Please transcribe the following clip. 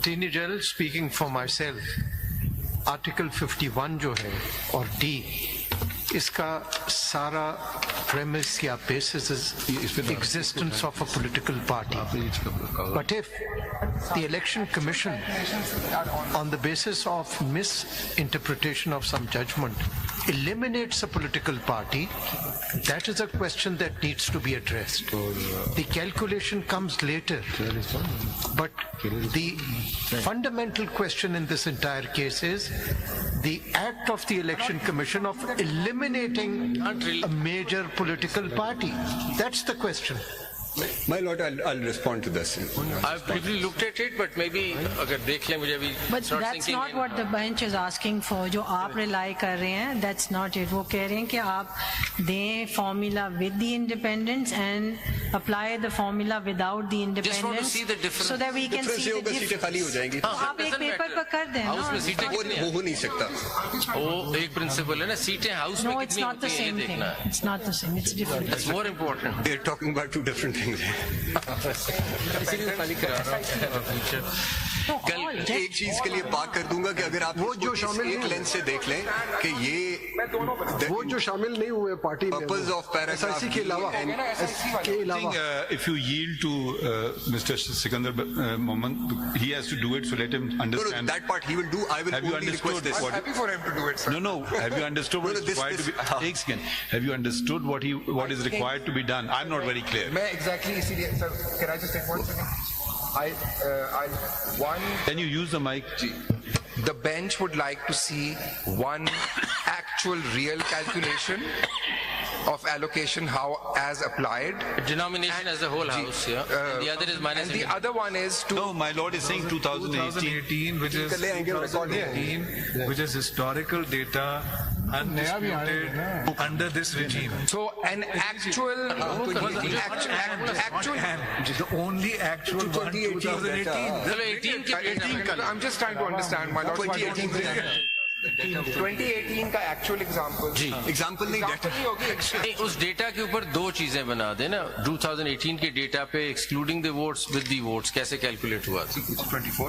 Attorney General, speaking for myself, Article 51 जो है और D, इसका सारा premise या basis is existence of a political party. But if the Election Commission, on the basis of misinterpretation of some judgment, eliminates a political party, that is a question that needs to be addressed. The calculation comes later, but the fundamental question in this entire case is the act of the Election Commission of eliminating a major political party. That's the question. My lord, I'll respond to this. I've briefly looked at it, but maybe अगर देख लें मुझे अभी. But that's not what the bench is asking for. जो आप rely कर रहे हैं, that's not it. वो कह रहे हैं कि आप दें formula with the independents and apply the formula without the independents. Just want to see the difference. So that we can see the difference. सीटें खाली हो जाएंगी. आप एक पेपर पर कर दें ना. हाउस में सीटें कितनी हैं? हो नहीं सकता. वो एक प्रिंसिपल है ना, सीटें हाउस में No, it's कितनी not the होती हैं ये same thing. देखना है. It's not the same. It's different. That's more important. They're talking about two different things. इसीलिए खाली करा रहा हूँ. कल एक चीज के लिए बात कर दूंगा कि अगर आप वो जो शामिल एक लेंस से देख लें कि ये वो जो शामिल नहीं हुए पार्टी में, पर्पस ऑफ पैराग्राफ SIC के अलावा के अलावा if you yield to Mr. Sikandar Mohammed, he has to do it, so let him understand. that part he will do. I will Have you only request understood this. what? Happy for him to do it, sir. No. Have you understood what No, is this- required to be? this- Take skin. Have you understood what is required to be done? I'm not very clear. मैं exactly इसीलिए sir, can I just take 1 second? Can you use the mic? The bench would like to see one actual real calculation of allocation how as applied. Denomination as a whole house, yeah. And the other is minus. And the other one is to No, my lord is saying 2018. 2018, which is 2018, which is historical data undisputed under this regime. so an actual The only actual one 2018. चलो 18 की 18 का I'm just trying to understand my lord. 2018 का actual example. Example नहीं data नहीं, उस data के ऊपर दो चीजें बना देना. 2018 के डेटा पे excluding the votes with the votes कैसे कैलकुलेट हुआ? 24.